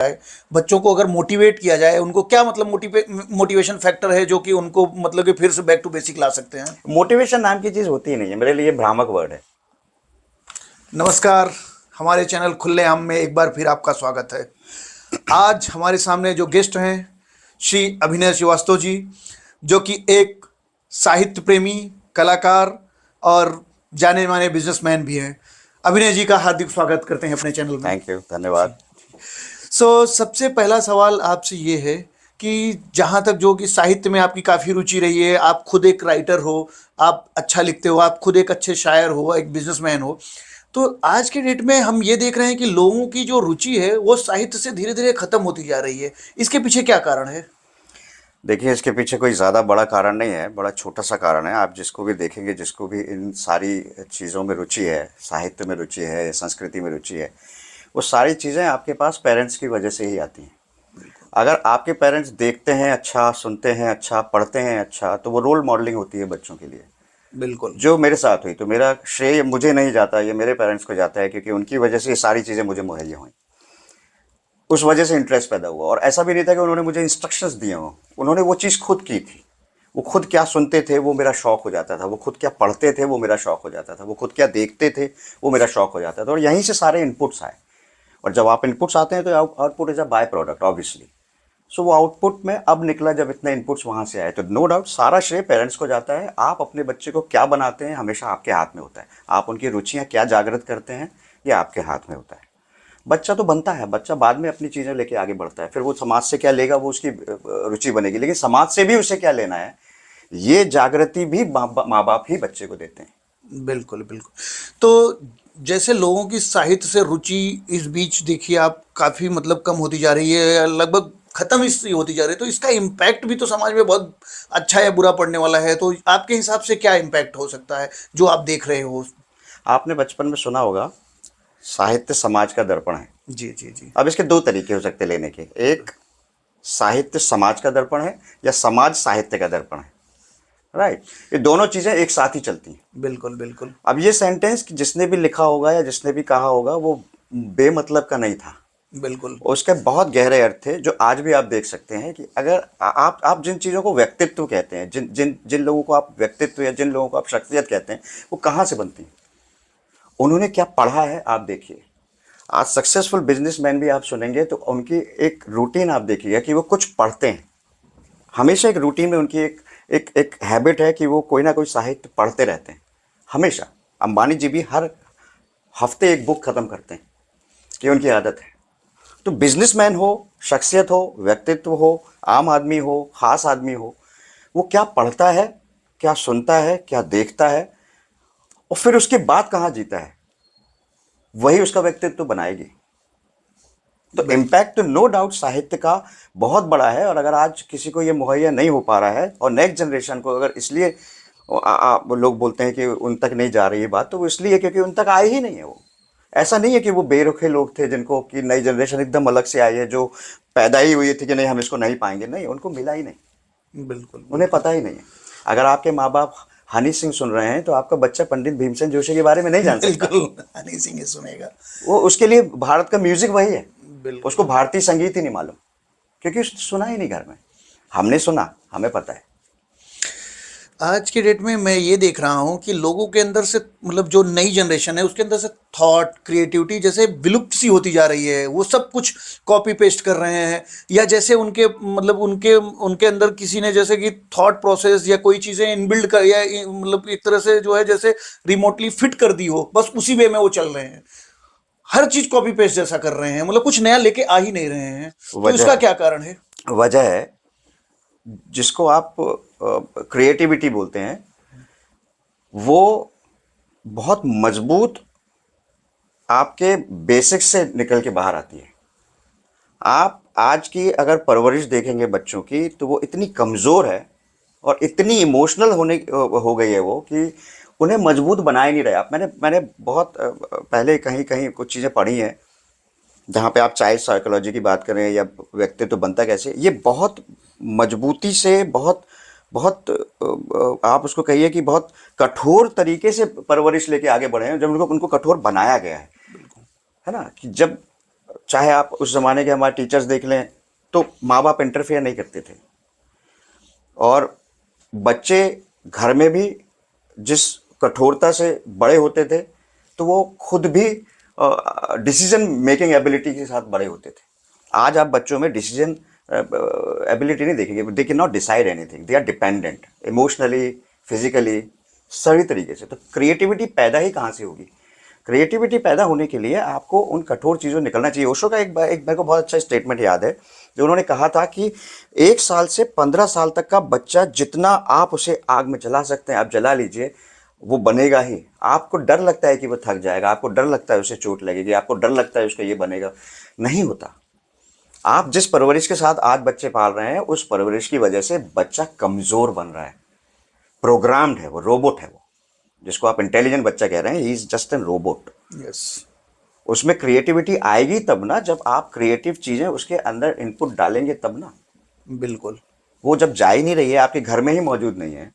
जाए, बच्चों को अगर मोटिवेट किया जाए, उनको क्या मतलब मोटिवेशन फैक्टर है जो कि उनको मतलब कि फिर से बैक टू बेसिक ला सकते हैं? मोटिवेशन नाम की चीज होती ही नहीं है, मेरे लिए भ्रामक वर्ड है। नमस्कार, हमारे चैनल खुलेआम में एक बार फिर आपका स्वागत है। आज हमारे सामने जो गेस्ट हैं, श्री अभिनय श्रीवास्तव जी, जो कि एक साहित्य प्रेमी, कलाकार और जाने माने बिजनेसमैन भी हैं। अभिनय जी का हार्दिक स्वागत करते हैं अपने चैनल में। थैंक यू, धन्यवाद। सबसे पहला सवाल आपसे ये है कि जहाँ तक जो कि साहित्य में आपकी काफ़ी रुचि रही है, आप खुद एक राइटर हो, आप अच्छा लिखते हो, आप खुद एक अच्छे शायर हो, एक बिजनेसमैन हो, तो आज के डेट में हम ये देख रहे हैं कि लोगों की जो रुचि है वो साहित्य से धीरे धीरे खत्म होती जा रही है। इसके पीछे क्या कारण है? देखिए, इसके पीछे कोई ज़्यादा बड़ा कारण नहीं है, बड़ा छोटा सा कारण है। आप जिसको भी देखेंगे, जिसको भी इन सारी चीज़ों में रुचि है, साहित्य में रुचि है, संस्कृति में रुचि है, वो सारी चीज़ें आपके पास पेरेंट्स की वजह से ही आती हैं। अगर आपके पेरेंट्स देखते हैं अच्छा, सुनते हैं अच्छा, पढ़ते हैं अच्छा, तो वो रोल मॉडलिंग होती है बच्चों के लिए। बिल्कुल। जो मेरे साथ हुई, तो मेरा श्रेय मुझे नहीं जाता, ये मेरे पेरेंट्स को जाता है, क्योंकि उनकी वजह से ये सारी चीज़ें मुझे मुहैया हुई। उस वजह से इंटरेस्ट पैदा हुआ, और ऐसा भी नहीं था कि उन्होंने मुझे इंस्ट्रक्शंस दिए हों, उन्होंने वो चीज़ खुद की थी। वो खुद क्या सुनते थे वो मेरा शौक हो जाता था, वो खुद क्या पढ़ते थे वो मेरा शौक हो जाता था, वो खुद क्या देखते थे वो मेरा शौक हो जाता था, और यहीं से सारे इनपुट्स आए। और जब आप इनपुट्स आते हैं तो output is a by product obviously. So वो आउटपुट में अब निकला जब इतने इनपुट्स वहाँ से आए, तो नो डाउट सारा श्रेय पेरेंट्स को जाता है। आप अपने बच्चे को क्या बनाते हैं हमेशा आपके हाथ में होता है। आप उनकी रुचियाँ क्या जागृत करते हैं ये आपके हाथ में होता है। बच्चा तो बनता है, बच्चा बाद में अपनी चीज़ें लेके आगे बढ़ता है, फिर वो समाज से क्या लेगा वो उसकी रुचि बनेगी, लेकिन समाज से भी उसे क्या लेना है ये जागृति भी माँ बाप ही बच्चे को देते हैं। बिल्कुल बिल्कुल। तो जैसे लोगों की साहित्य से रुचि इस बीच देखिए आप काफ़ी मतलब कम होती जा रही है, लगभग खत्म इससे होती जा रही है, तो इसका इम्पैक्ट भी तो समाज में बहुत अच्छा या बुरा पड़ने वाला है। तो आपके हिसाब से क्या इम्पैक्ट हो सकता है जो आप देख रहे हो? आपने बचपन में सुना होगा, साहित्य समाज का दर्पण है। जी जी जी। अब इसके दो तरीके हो सकते लेने के, एक साहित्य समाज का दर्पण है या समाज साहित्य का दर्पण है। राइट, ये दोनों चीज़ें एक साथ ही चलती हैं। बिल्कुल बिल्कुल। अब ये सेंटेंस जिसने भी लिखा होगा या जिसने भी कहा होगा वो बेमतलब का नहीं था, बिल्कुल उसके बहुत गहरे अर्थ थे, जो आज भी आप देख सकते हैं कि अगर आप जिन चीज़ों को व्यक्तित्व कहते हैं, जिन जिन जिन लोगों को आप व्यक्तित्व या जिन लोगों को आप शख्सियत कहते हैं, वो कहाँ से बनती हैं, उन्होंने क्या पढ़ा है आप देखिए। आज सक्सेसफुल बिजनेसमैन भी आप सुनेंगे तो उनकी एक रूटीन आप देखिएगा कि वो कुछ पढ़ते हैं। हमेशा एक रूटीन में उनकी एक हैबिट है कि वो कोई ना कोई साहित्य पढ़ते रहते हैं हमेशा। अंबानी जी भी हर हफ्ते एक बुक खत्म करते हैं, ये उनकी आदत है। तो बिजनेसमैन हो, शख्सियत हो, व्यक्तित्व हो, आम आदमी हो, खास आदमी हो, वो क्या पढ़ता है, क्या सुनता है, क्या देखता है, और फिर उसके बाद कहाँ जीता है, वही उसका व्यक्तित्व बनाएगी। तो बिल्कुल। इम्पैक्ट तो नो डाउट साहित्य का बहुत बड़ा है, और अगर आज किसी को ये मुहैया नहीं हो पा रहा है, और नेक्स्ट जनरेशन को अगर इसलिए लोग बोलते हैं कि उन तक नहीं जा रही है बात, तो वो इसलिए क्योंकि उन तक आए ही नहीं है वो। ऐसा नहीं है कि वो बेरुखे लोग थे जिनको कि नई जनरेशन एकदम अलग से आई है जो पैदा ही हुई थी कि नहीं हम इसको नहीं पाएंगे, नहीं, उनको मिला ही नहीं, बिल्कुल उन्हें बिल्कुल। पता ही नहीं है। अगर आपके माँ बाप हनी सिंह सुन रहे हैं तो आपका बच्चा पंडित भीमसेन जोशी के बारे में नहीं जान सकता। बिल्कुल हनी सिंह ही सुनेगा। वो उसके लिए भारत का म्यूजिक वही है, उसको बिल्कुल। भारतीय संगीत ही नहीं मालूम, क्योंकि उसने सुना ही नहीं घर में। हमने सुना, हमें पता है। आज की डेट में मैं ये देख रहा हूँ कि लोगों के अंदर से मतलब जो नई जनरेशन है उसके अंदर से थॉट क्रिएटिविटी जैसे विलुप्त सी होती जा रही है। वो सब कुछ कॉपी पेस्ट कर रहे हैं, या जैसे उनके मतलब उनके उनके अंदर किसी ने जैसे कि थॉट प्रोसेस या कोई चीज़ें इनबिल्ड कर या मतलब एक तरह से जो है जैसे रिमोटली फिट कर दी हो, बस उसी वे में वो चल रहे हैं। हर चीज़ कॉपी पेस्ट जैसा कर रहे हैं, मतलब कुछ नया लेके आ ही नहीं रहे हैं। तो इसका वजह क्या कारण है? वजह है जिसको आप क्रिएटिविटी बोलते हैं, वो बहुत मजबूत आपके बेसिक्स से निकल के बाहर आती है। आप आज की अगर परवरिश देखेंगे बच्चों की, तो वो इतनी कमज़ोर है और इतनी इमोशनल हो गई है वो कि उन्हें मजबूत बना ही नहीं रहे आप। मैंने मैंने बहुत पहले कहीं कहीं कुछ चीज़ें पढ़ी हैं, जहाँ पे आप चाइल्ड साइकोलॉजी की बात करें या व्यक्तित्व बनता कैसे, ये बहुत मजबूती से, बहुत बहुत आप उसको कहिए कि बहुत कठोर तरीके से परवरिश लेके आगे बढ़े हैं, जब उनको उनको कठोर बनाया गया है ना। कि जब चाहे आप उस ज़माने के हमारे टीचर्स देख लें, तो माँ बाप इंटरफेयर नहीं करते थे, और बच्चे घर में भी जिस कठोरता से बड़े होते थे, तो वो खुद भी डिसीजन मेकिंग एबिलिटी के साथ बड़े होते थे। आज आप बच्चों में डिसीजन एबिलिटी नहीं देखेंगे, they can not decide anything, they are dependent emotionally, physically, सभी तरीके से। तो क्रिएटिविटी पैदा ही कहाँ से होगी? क्रिएटिविटी पैदा होने के लिए आपको उन कठोर चीज़ों से निकलना चाहिए। ओशो का एक मेरे को बहुत अच्छा स्टेटमेंट याद है, जो उन्होंने कहा था कि 1 साल से 15 साल तक का बच्चा जितना आप उसे आग में जला सकते हैं आप जला लीजिए, वो बनेगा ही। आपको डर लगता है कि वो थक जाएगा, आपको डर लगता है उसे चोट लगेगी, आपको डर लगता है उसका ये बनेगा, नहीं होता। आप जिस परवरिश के साथ आज बच्चे पाल रहे हैं, उस परवरिश की वजह से बच्चा कमज़ोर बन रहा है, प्रोग्राम्ड है, वो रोबोट है। वो जिसको आप इंटेलिजेंट बच्चा कह रहे हैं, he is just an robot. Yes. उसमें क्रिएटिविटी आएगी तब ना, जब आप क्रिएटिव चीज़ें उसके अंदर इनपुट डालेंगे तब ना। बिल्कुल। वो जब जा ही नहीं रही है, आपके घर में ही मौजूद नहीं है।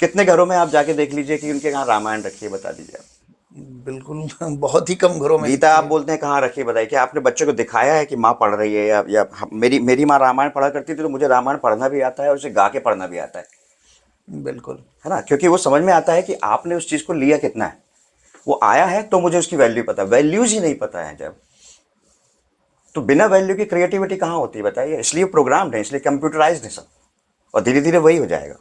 कितने घरों में आप जाके देख लीजिए कि उनके यहाँ रामायण रखी है, बता दीजिए आप। बिल्कुल। बहुत ही कम घरों में गीता दिखती आप है। बोलते हैं कहाँ रखी है, बताइए। क्या आपने बच्चों को दिखाया है कि माँ पढ़ रही है, या मेरी माँ रामायण पढ़ा करती थी, तो मुझे रामायण पढ़ना भी आता है और उसे गा के पढ़ना भी आता बिल्कुल। है ना? क्योंकि वो समझ में आता है कि आपने उस चीज़ को लिया कितना है। वो आया है तो मुझे उसकी वैल्यू पता, वैल्यूज ही नहीं पता है जब, तो बिना वैल्यू की क्रिएटिविटी कहाँ होती है बताइए? इसलिए प्रोग्राम्ड है, इसलिए कंप्यूटराइज्ड है सब, और धीरे धीरे वही हो जाएगा।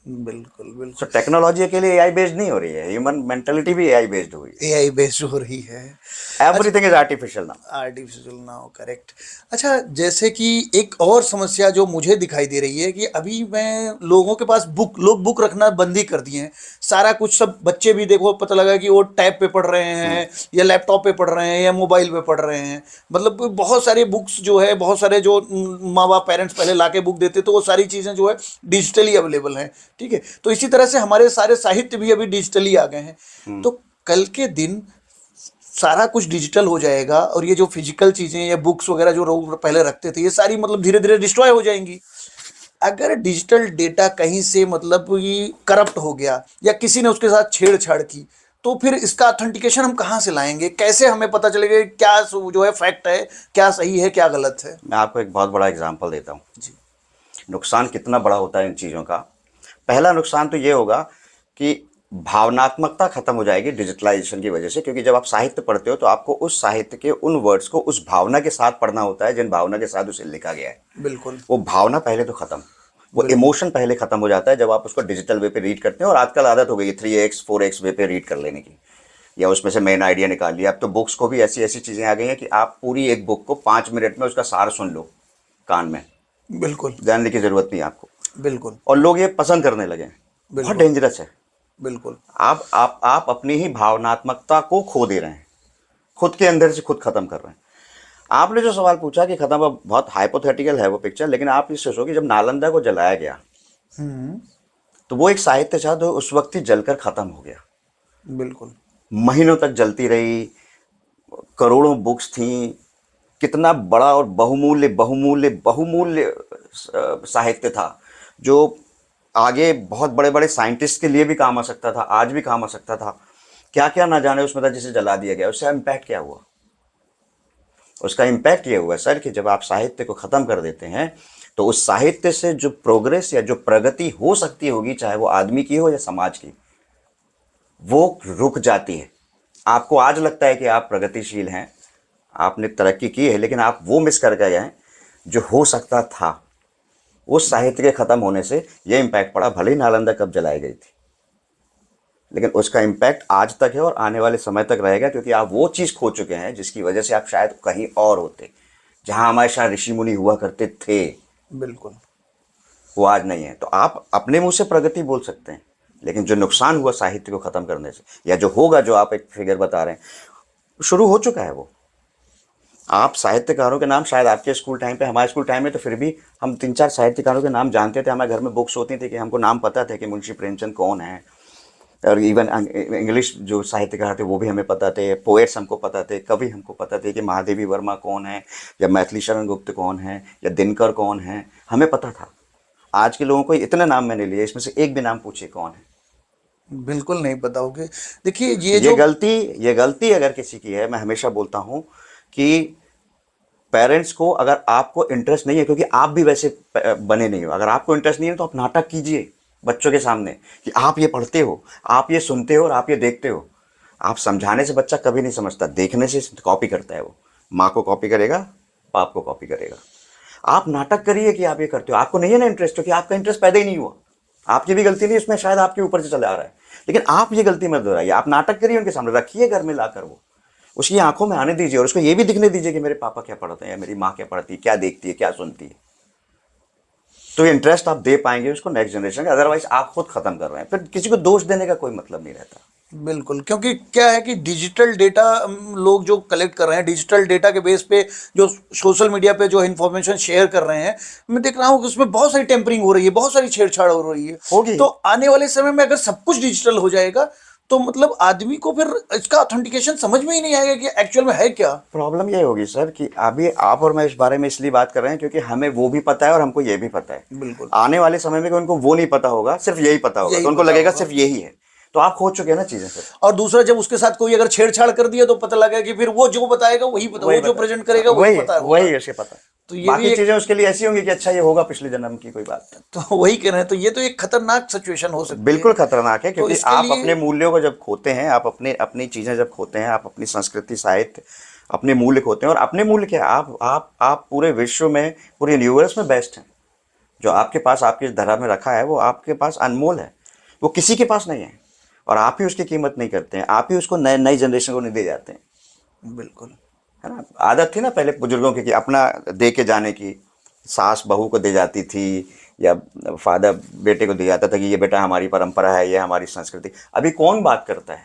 बिल्कुल। सो बिल्कुल। टेक्नोलॉजी के लिए एआई बेस्ड नहीं हो रही है, ह्यूमन मेंटेलिटी भी एआई बेस्ड हुई एआई बेस्ड हो रही है। है। अच्छा। Everything is artificial now. Artificial now, correct. अच्छा, जैसे कि एक और समस्या जो मुझे दिखाई दे रही है कि अभी मैं लोगों के पास लोग बुक रखना बंद ही कर दिए हैं। सारा कुछ, सब बच्चे भी देखो, पता लगा कि वो टैब पे पढ़ रहे हैं या लैपटॉप पे पढ़ रहे हैं या मोबाइल पे पढ़ रहे हैं। मतलब बहुत सारे बुक्स जो है, बहुत सारे जो माँ बाप पेरेंट्स पहले लाके बुक देते, तो वो सारी चीज़ें जो है डिजिटली अवेलेबल हैं। ठीक है, तो इसी तरह से हमारे सारे साहित्य भी अभी डिजिटली आ गए हैं। तो कल के दिन सारा कुछ डिजिटल हो जाएगा और ये जो फिजिकल चीज़ें या बुक्स वगैरह जो लोग पहले रखते थे, ये सारी मतलब धीरे धीरे डिस्ट्रॉय हो जाएंगी। अगर डिजिटल डेटा कहीं से मतलब ये करप्ट हो गया या किसी ने उसके साथ छेड़छाड़ की, तो फिर इसका ऑथेंटिकेशन हम कहाँ से लाएंगे? कैसे हमें पता चलेगा कि क्या जो है फैक्ट है, क्या सही है, क्या गलत है? मैं आपको एक बहुत बड़ा एग्जांपल देता हूँ, जी। नुकसान कितना बड़ा होता है इन चीज़ों का। पहला नुकसान तो ये होगा कि भावनात्मकता खत्म हो जाएगी डिजिटलाइजेशन की वजह से, क्योंकि जब आप साहित्य पढ़ते हो तो आपको उस साहित्य के उन वर्ड्स को उस भावना के साथ पढ़ना होता है जिन भावना के साथ उसे लिखा गया है। बिल्कुल। वो भावना पहले तो खत्म, वो बिल्कुल। इमोशन पहले खत्म हो जाता है जब आप उसको डिजिटल वे पे रीड करते हैं। और आजकल आदत हो गई है 3x 4x वे पे रीड कर लेने की, या उसमें से मेन आइडिया निकाल लिया। अब तो बुक्स को भी ऐसी ऐसी चीज़ें आ गई हैं कि आप पूरी एक बुक को 5 मिनट में उसका सार सुन लो कान में, बिल्कुल। जानने की ज़रूरत नहीं है आपको। बिल्कुल। और लोग ये पसंद करने लगे हैं, बहुत बिल्कुल। डेंजरस है। बिल्कुल। आप अपनी ही भावनात्मकता को खो दे रहे हैं, खुद के अंदर से खुद खत्म कर रहे हैं। आपने जो सवाल पूछा कि खत्म, अब बहुत हाइपोथेटिकल है वो पिक्चर, लेकिन आप ये सोचो कि जब नालंदा को जलाया गया, तो वो एक साहित्य था जो उस वक्त ही जलकर खत्म हो गया। बिल्कुल। महीनों तक जलती रही, करोड़ों बुक्स थी, कितना बड़ा और बहुमूल्य बहुमूल्य बहुमूल्य साहित्य था, जो आगे बहुत बड़े बड़े साइंटिस्ट के लिए भी काम आ सकता था, आज भी काम आ सकता था। क्या क्या ना जाने उसमें था जिसे जला दिया गया। उसका इम्पैक्ट क्या हुआ? उसका इम्पैक्ट ये हुआ सर कि जब आप साहित्य को ख़त्म कर देते हैं, तो उस साहित्य से जो प्रोग्रेस या जो प्रगति हो सकती होगी, चाहे वो आदमी की हो या समाज की, वो रुक जाती है। आपको आज लगता है कि आप प्रगतिशील हैं, आपने तरक्की की है, लेकिन आप वो मिस कर गए हैं जो हो सकता था। उस साहित्य के ख़त्म होने से ये इम्पैक्ट पड़ा, भले ही नालंदा कब जलाई गई थी, लेकिन उसका इम्पैक्ट आज तक है और आने वाले समय तक रहेगा, क्योंकि आप वो चीज़ खो चुके हैं जिसकी वजह से आप शायद कहीं और होते, जहाँ हमारे शायद ऋषि मुनि हुआ करते थे, बिल्कुल। वो आज नहीं है। तो आप अपने मुंह से प्रगति बोल सकते हैं, लेकिन जो नुकसान हुआ साहित्य को ख़त्म करने से, या जो होगा, जो आप एक फिगर बता रहे हैं, शुरू हो चुका है वो। आप साहित्यकारों के नाम शायद आपके स्कूल टाइम पे, हमारे स्कूल टाइम में तो फिर भी हम 3-4 साहित्यकारों के नाम जानते थे। हमारे घर में बुक्स होती थी कि हमको नाम पता थे कि मुंशी प्रेमचंद कौन है, और इवन इंग्लिश जो साहित्यकार थे वो भी हमें पता थे, पोएट्स हमको पता थे, कवि हमको पता थे कि महादेवी वर्मा कौन है, या मैथिली शरण गुप्त कौन है, या दिनकर कौन है, हमें पता था। आज के लोगों को इतने नाम मैंने लिए, इसमें से एक भी नाम पूछे कौन है? बिल्कुल नहीं बताओगे। देखिए ये ये जो गलती ये गलती अगर किसी की है, मैं हमेशा बोलता हूं कि पेरेंट्स को, अगर आपको इंटरेस्ट नहीं है, क्योंकि आप भी वैसे बने नहीं हो, अगर आपको इंटरेस्ट नहीं है तो आप नाटक कीजिए बच्चों के सामने कि आप ये पढ़ते हो, आप ये सुनते हो और आप ये देखते हो। आप समझाने से बच्चा कभी नहीं समझता, देखने से कॉपी करता है। वो माँ को कॉपी करेगा, बाप को कॉपी करेगा। आप नाटक करिए कि आप ये करते हो, आपको नहीं है ना इंटरेस्ट, क्योंकि आपका इंटरेस्ट पैदा ही नहीं हुआ। आपकी भी गलती नहीं, इसमें शायद आपके ऊपर से चला आ रहा है, लेकिन आप ये गलती मत दोहराइए। आप नाटक करिए, उनके सामने रखिए, घर में लाकर वो उसकी आंखों में आने दीजिए और उसको ये भी दिखने दीजिए कि मेरे पापा क्या पढ़ते हैं या मेरी माँ क्या पढ़ती है, क्या देखती है, क्या सुनती है। तो ये इंटरेस्ट आप दे पाएंगे उसको नेक्स्ट जनरेशन का, अदरवाइज आप खुद खत्म कर रहे हैं। फिर किसी को दोष देने का कोई मतलब नहीं रहता। बिल्कुल, क्योंकि क्या है कि डिजिटल डेटा लोग जो कलेक्ट कर रहे हैं, डिजिटल डेटा के बेस पे जो सोशल मीडिया पे जो इन्फॉर्मेशन शेयर कर रहे हैं, मैं देख रहा हूँ कि उसमें बहुत सारी टेम्परिंग हो रही है, बहुत सारी छेड़छाड़ हो रही है। होगी। तो आने वाले समय में अगर सब कुछ डिजिटल हो जाएगा तो मतलब आदमी को फिर इसका ऑथेंटिकेशन समझ में ही नहीं आएगा कि एक्चुअल में है क्या। प्रॉब्लम ये होगी सर कि अभी आप और मैं इस बारे में इसलिए बात कर रहे हैं क्योंकि हमें वो भी पता है और हमको ये भी पता है। बिल्कुल। आने वाले समय में उनको वो नहीं पता होगा, सिर्फ यही पता होगा, यही तो उनको पता लगेगा होगा। सिर्फ यही है। तो आप खोज चुके हैं ना चीजें फिर। और दूसरा, जब उसके साथ कोई अगर छेड़छाड़ कर दिया तो पता लगा कि फिर वो जो बताएगा वही पता, वही वो जो पता, प्रेजेंट करेगा वही वही पता होगा। वही उसे पता। तो ये भी बाकी एक, चीजें उसके लिए ऐसी होंगी कि अच्छा ये होगा पिछले जन्म की कोई बात। तो वही कह रहे हैं, तो ये तो एक खतरनाक सिचुएशन हो सकती है। बिल्कुल खतरनाक है, तो क्योंकि इसके आप लिए अपने मूल्यों को जब खोते हैं, आप अपने अपनी चीजें जब खोते हैं, आप अपनी संस्कृति, साहित्य, अपने मूल्य खोते हैं। और अपने मूल्य क्या है, आप पूरे विश्व में, पूरे यूनिवर्स में बेस्ट हैं। जो आपके पास आपके धरा में रखा है वो आपके पास अनमोल है, वो किसी के पास नहीं है। और आप ही उसकी कीमत नहीं करते हैं, आप ही उसको नए नई जनरेशन को नहीं दे जाते हैं। बिल्कुल। है ना, आदत थी ना पहले बुजुर्गों की कि अपना दे के जाने की। सास बहू को दे जाती थी, या फादर बेटे को दे जाता था कि ये बेटा हमारी परंपरा है, ये हमारी संस्कृति। अभी कौन बात करता है?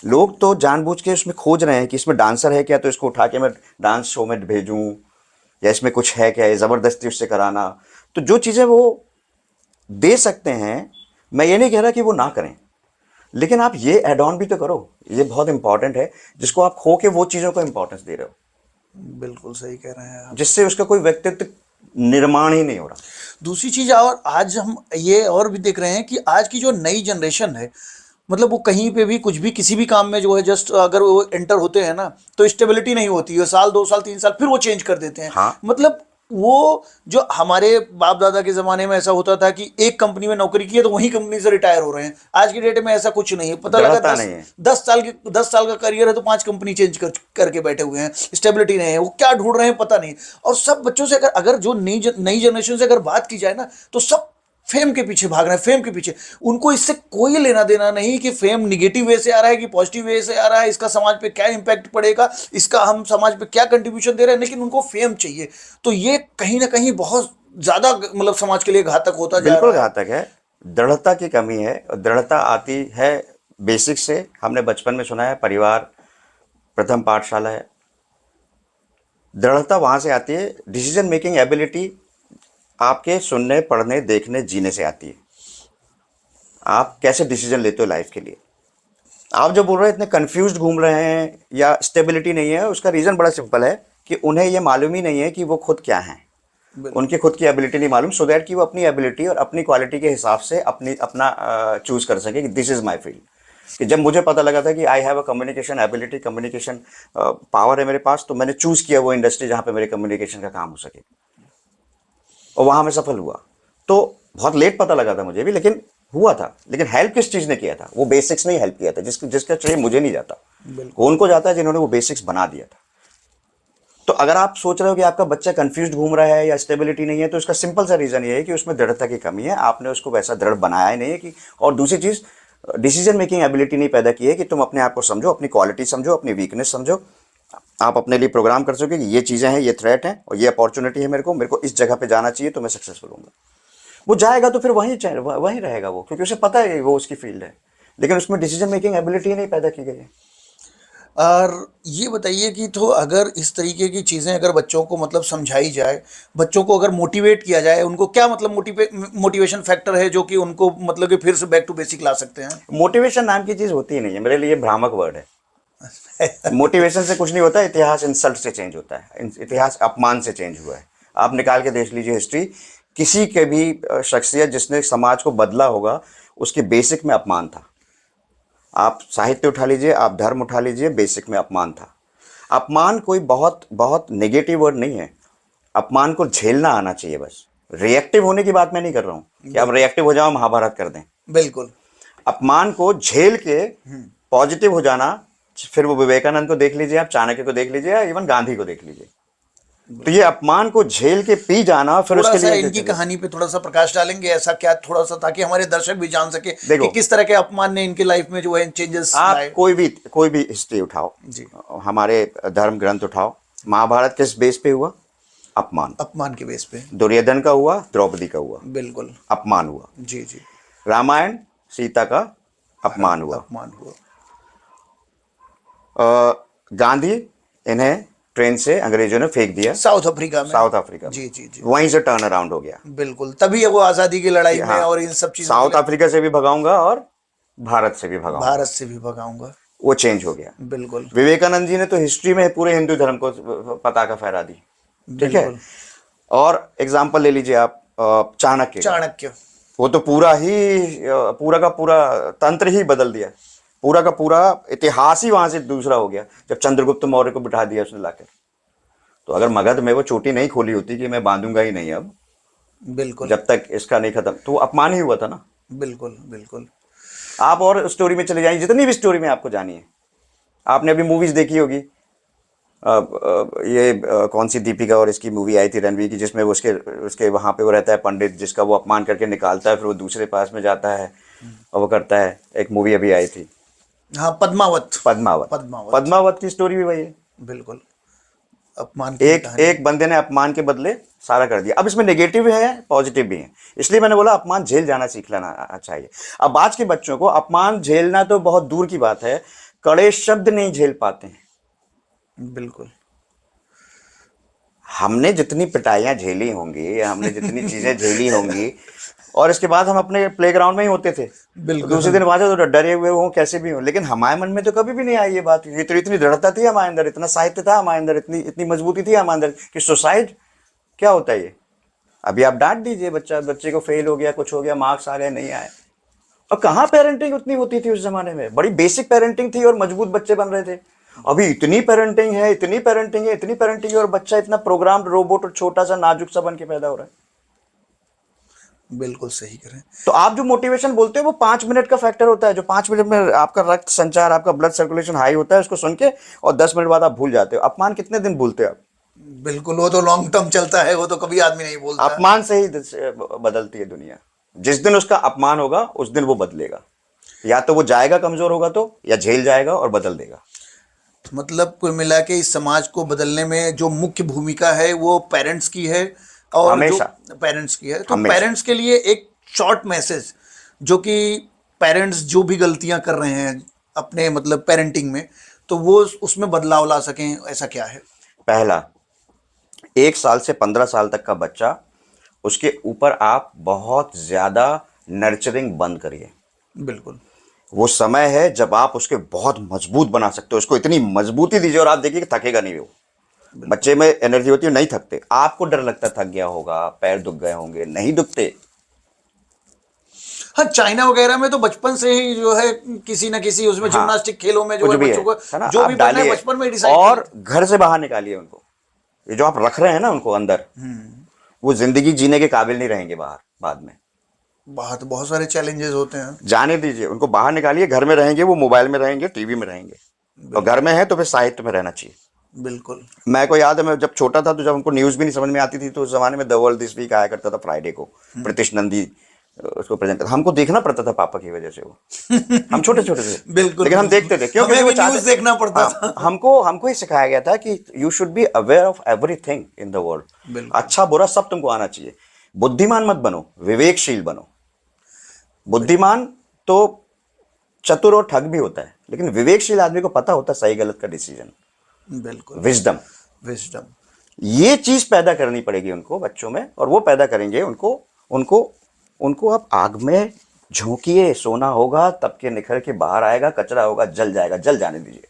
लोग तो जानबूझ के उसमें खोज रहे हैं कि इसमें डांसर है क्या, तो इसको उठा के मैं डांस शो में भेजूं, या इसमें कुछ है क्या, ये जबरदस्ती उससे कराना। तो जो चीजें वो दे सकते हैं, मैं ये नहीं कह रहा कि वो ना करें, लेकिन आप ये एड ऑन भी तो करो। ये बहुत इंपॉर्टेंट है, जिसको आप खो के वो चीजों को इंपॉर्टेंस दे रहे हो, बिल्कुल सही कह रहे हैं आप। जिससे उसका कोई व्यक्तित्व निर्माण ही नहीं हो रहा। दूसरी चीज, और आज हम ये और भी देख रहे हैं कि आज की जो नई जनरेशन है, मतलब वो कहीं पे भी कुछ भी किसी भी काम में जो है, जस्ट अगर वो एंटर होते हैं ना, तो स्टेबिलिटी नहीं होती है, साल 2 साल 3 साल फिर वो चेंज कर देते हैं। हाँ, मतलब वो जो हमारे बाप दादा के ज़माने में ऐसा होता था कि एक कंपनी में नौकरी की है तो वही कंपनी से रिटायर हो रहे हैं, आज की डेट में ऐसा कुछ नहीं है। पता लगा दृढ़ता दस नहीं है। 10 साल का करियर है तो 5 कंपनी चेंज करके बैठे हुए हैं, स्टेबिलिटी नहीं है, वो क्या ढूंढ रहे हैं पता नहीं। और सब बच्चों से अगर अगर जो नई जनरेशन से अगर बात की जाए ना, तो सब फेम के पीछे भाग रहे हैं, फेम के पीछे। उनको इससे कोई लेना देना नहीं कि फेम निगेटिव वे से आ रहा है कि पॉजिटिव वे से आ रहा है, इसका समाज पे क्या इंपैक्ट पड़ेगा, इसका हम समाज पे क्या कंट्रीब्यूशन दे रहे हैं, लेकिन उनको फेम चाहिए। तो ये कहीं ना कहीं बहुत ज्यादा मतलब समाज के लिए घातक होता जा बिल्कुल रहा है। घातक है। दृढ़ता की कमी है, और दृढ़ता आती है बेसिक से। हमने बचपन में सुना है परिवार प्रथम पाठशाला है। दृढ़ता वहां से आती है, डिसीजन मेकिंग एबिलिटी आपके सुनने, पढ़ने, देखने, जीने से आती है। आप कैसे डिसीजन लेते हो लाइफ के लिए। आप जो बोल रहे हैं इतने कंफ्यूज घूम रहे हैं या स्टेबिलिटी नहीं है, उसका रीजन बड़ा सिंपल है कि उन्हें ये मालूम ही नहीं है कि वो खुद क्या है। बिल्कुल। उनकी खुद की एबिलिटी नहीं मालूम, सो दैट कि वो अपनी एबिलिटी और अपनी क्वालिटी के हिसाब से अपना चूज कर सके कि दिस इज माई फील्ड। कि जब मुझे पता लगा था कि I have a communication ability, communication power है मेरे पास, तो मैंने चूज किया वो इंडस्ट्री जहां पे मेरे कम्युनिकेशन का काम हो सके, और वहां मैं सफल हुआ। तो बहुत लेट पता लगा था मुझे भी, लेकिन हुआ था। लेकिन हेल्प किस चीज ने किया था? वो बेसिक्स ने ही हेल्प किया था, जिसका श्रेय मुझे नहीं जाता। बिल्कुल। उनको जाता है जिन्होंने वो बेसिक्स बना दिया था। तो अगर आप सोच रहे हो कि आपका बच्चा कंफ्यूज्ड घूम रहा है या स्टेबिलिटी नहीं है, तो इसका सिंपल सा रीजन ये है कि उसमें दृढ़ता की कमी है। आपने उसको वैसा दृढ़ बनाया ही नहीं है कि। और दूसरी चीज, डिसीजन मेकिंग एबिलिटी नहीं पैदा की है कि तुम अपने आप को समझो, अपनी क्वालिटी समझो, अपनी वीकनेस समझो। आप अपने लिए प्रोग्राम कर सको कि ये चीजें हैं, ये थ्रेट है और ये अपॉर्चुनिटी है, मेरे को इस जगह पे जाना चाहिए तो मैं सक्सेसफुल होऊंगा। वो जाएगा तो फिर वहीं रहेगा वो, क्योंकि उसे पता है वो उसकी फील्ड है। लेकिन उसमें डिसीजन मेकिंग एबिलिटी नहीं पैदा की गई है। और ये बताइए कि तो अगर इस तरीके की चीज़ें अगर बच्चों को मतलब समझाई जाए, बच्चों को अगर मोटिवेट किया जाए, उनको क्या मतलब मोटिवेशन फैक्टर है जो कि उनको मतलब कि फिर से बैक टू बेसिक ला सकते हैं? मोटिवेशन नाम की चीज होती ही नहीं है, मेरे लिए भ्रामक वर्ड है। मोटिवेशन से कुछ नहीं होता, इतिहास इंसल्ट से चेंज होता है, इतिहास अपमान से चेंज हुआ है। आप निकाल के देख लीजिए हिस्ट्री, किसी के भी शख्सियत जिसने समाज को बदला होगा, उसके बेसिक में अपमान था। आप साहित्य उठा लीजिए, आप धर्म उठा लीजिए, बेसिक में अपमान था। अपमान कोई बहुत बहुत नेगेटिव वर्ड नहीं है। अपमान को झेलना आना चाहिए बस। रिएक्टिव होने की बात मैं नहीं कर रहा हूं कि आप रिएक्टिव हो जाओ, महाभारत कर दें। बिल्कुल। अपमान को झेल के पॉजिटिव हो जाना। फिर वो विवेकानंद को देख लीजिए, आप चाणक्य को देख लीजिए, या इवन गांधी को देख लीजिए। तो ये अपमान को झेल के पी जाना, फिर थोड़ा उसके सा लिए इनकी कहानी पे थोड़ा सा प्रकाश डालेंगे, ऐसा क्या थोड़ा सा, ताकि हमारे दर्शक भी जान सके कि देखो, किस तरह के अपमान ने इनकी लाइफ में जो है चेंजेस आप लाए। कोई भी हिस्ट्री उठाओ, जी। हमारे धर्म ग्रंथ उठाओ, महाभारत किस बेस पे हुआ? अपमान। अपमान के बेस पे। दुर्योधन का हुआ, द्रौपदी का हुआ, बिल्कुल। अपमान हुआ। जी जी। रामायण, सीता का अपमान हुआ। अपमान हुआ। गांधी, इन्हें ट्रेन से अंग्रेजों ने फेंक दिया साउथ अफ्रीका में। साउथ अफ्रीका में। जी जी जी। वहीं से टर्न अराउंड हो गया। बिल्कुल, तभी वो आजादी की लड़ाई में हाँ, और इन सब चीजों साउथ के लिए अफ्रीका से भी भगाऊंगा और भारत से भी भगाऊंगा, भारत से भी भगाऊंगा। वो चेंज हो गया। बिल्कुल। विवेकानंद जी ने तो हिस्ट्री में पूरे हिंदू धर्म को पताका फहरा दी। ठीक है। बिल्कुल। और एग्जाम्पल ले लीजिए आप चाणक्य का। चाणक्य। वो तो पूरा का पूरा तंत्र ही बदल दिया। पूरा का पूरा इतिहास ही वहां से दूसरा हो गया, जब चंद्रगुप्त मौर्य को बिठा दिया उसने लाकर। तो अगर मगध में वो चोटी नहीं खोली होती कि मैं बांधूंगा ही नहीं अब, बिल्कुल। जब तक इसका नहीं खत्म, तो वो अपमान ही हुआ था ना। बिल्कुल। बिल्कुल। आप और स्टोरी में चले जाइए, जितनी भी स्टोरी में आपको जानी है। आपने अभी मूवीज देखी होगी, कौन सी दीपिका और इसकी मूवी आई थी रणवीर की, जिसमें वो उसके उसके वहां पे वो रहता है पंडित, जिसका वो अपमान करके निकालता है, फिर वो दूसरे पास में जाता है और वो करता है। एक मूवी अभी आई थी, हाँ, पद्मावत। पद्मावत। पद्मावत। पद्मावत की स्टोरी भी वही है। बिल्कुल। अपमान की एक कहानी। एक बंदे ने अपमान के बदले सारा कर दिया। अब इसमें नेगेटिव है, पॉजिटिव भी है, इसलिए मैंने बोला अपमान झेल जाना सीख लेना चाहिए। अब आज के बच्चों को अपमान झेलना तो बहुत दूर की बात है, कड़े शब्द नहीं झेल पाते हैं। बिल्कुल। हमने जितनी पिटाइयां झेली होंगी, हमने जितनी चीजें झेली होंगी, और इसके बाद हम अपने प्लेग्राउंड में ही होते थे। तो बिल्कुल। दूसरे दिन वहां से तो डरे हुए हों कैसे भी हो, लेकिन हमारे मन में तो कभी भी नहीं आई ये बात। इतनी दृढ़ता थी हमारे अंदर, इतना साहित्य था हमारे अंदर, इतनी मजबूती थी हमारे अंदर कि सुसाइड क्या होता है ये। अभी आप डांट दीजिए, बच्चे को फेल हो गया, कुछ हो गया, मार्क्स आ गए, नहीं आए। और कहाँ पेरेंटिंग उतनी होती थी उस जमाने में, बड़ी बेसिक पेरेंटिंग थी और मजबूत बच्चे बन रहे थे। अभी इतनी पेरेंटिंग है, इतनी पेरेंटिंग है, इतनी पेरेंटिंग है, और बच्चा इतना प्रोग्राम्ड रोबोट और छोटा सा नाजुक सा बन के पैदा हो रहा है। बिल्कुल सही करें। तो आप जो मोटिवेशन बोलते हो वो 5 मिनट का फैक्टर होता है, जो 5 मिनट में आपका रक्त संचार, आपका ब्लड सर्कुलेशन हाई होता है, उसको सुन के, और 10 मिनट बाद आप भूल जाते हो। अपमान कितने दिन भूलते हो आप? बिल्कुल, वो तो लॉन्ग टर्म चलता है, वो तो कभी आदमी नहीं बोलता। अपमान से ही बदलती है दुनिया। जिस दिन उसका अपमान होगा उस दिन वो बदलेगा, या तो वो जाएगा कमजोर होगा तो, या झेल जाएगा और बदल देगा। मतलब कुल मिला के इस समाज को बदलने में जो मुख्य भूमिका है वो पेरेंट्स की है, और जो हमेशा पेरेंट्स की है, तो हमेशा। पेरेंट्स के लिए एक शॉर्ट मैसेज, जो कि पेरेंट्स जो भी गलतियां कर रहे हैं अपने मतलब पेरेंटिंग में, तो वो उसमें बदलाव ला सकें, ऐसा क्या है? पहला, 1 साल से 15 साल तक का बच्चा, उसके ऊपर आप बहुत ज्यादा नर्चरिंग बंद करिए। बिल्कुल। वो समय है जब आप उसके बहुत मजबूत बना सकते हो, उसको इतनी मजबूती दीजिए और आप देखिए कि थकेगा नहीं वो। बच्चे में एनर्जी होती है, नहीं थकते। आपको डर लगता थक गया होगा, पैर दुख गए होंगे, नहीं दुखते। हाँ, चाइना वगैरह में तो बचपन से ही जो है किसी ना किसी उसमें हाँ, जिम्नास्टिक खेलों में जो कुछ है भी बच्चों को है ना, जो आप भी बनना है डालिए बचपन में डिसाइड कर और घर से बाहर निकालिए उनको। ये जो आप रख रहे हैं ना उनको अंदर, वो जिंदगी जीने के काबिल नहीं रहेंगे बाहर बाद में। बाहर बहुत सारे चैलेंजेस होते हैं। जाने दीजिए उनको, बाहर निकालिए। घर में रहेंगे वो मोबाइल में रहेंगे, टीवी में रहेंगे, और घर में है तो फिर साहित्य में रहना चाहिए। बिल्कुल। मैं को याद है, मैं जब छोटा था तो जब हमको न्यूज़ भी नहीं समझ में आती थी, तो उस जमाने में द वर्ल्ड दिस वीक आया करता था फ्राइडे को, प्रीतिश नंदी उसको प्रेजेंट करता। हमको देखना पड़ता था पापा की वजह से, वो हम छोटे छोटे थे बिल्कुल, लेकिन हम बिल्कुल। देखते थे, क्योंकि हमें वो भी न्यूज़ देखना पड़ता था। हमको ही सिखाया गया था कि you should be aware of everything in the world. बिल्कुल। अच्छा बुरा सब तुमको आना चाहिए। बुद्धिमान मत बनो, विवेकशील बनो। बुद्धिमान तो चतुर और ठग भी होता है, लेकिन विवेकशील आदमी को पता होता है सही गलत का डिसीजन। बिल्कुल। Wisdom, wisdom. ये चीज पैदा करनी पड़ेगी उनको बच्चों में, और वो पैदा करेंगे उनको उनको उनको आप आग में झोंकिए, सोना होगा तब के निखर के बाहर आएगा, कचरा होगा जल जाएगा, जल जाने दीजिए।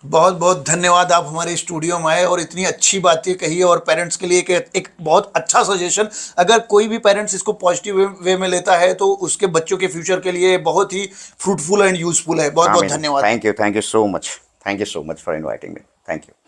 बहुत बहुत धन्यवाद, आप हमारे स्टूडियो में आए और इतनी अच्छी बातें कही, और पेरेंट्स के लिए एक बहुत अच्छा सजेशन। अगर कोई भी पेरेंट्स इसको पॉजिटिव वे में लेता है तो उसके बच्चों के फ्यूचर के लिए बहुत ही फ्रूटफुल एंड यूजफुल है। बहुत बहुत आमीन। धन्यवाद। Thank you so much, thank you so much for inviting me. Thank you.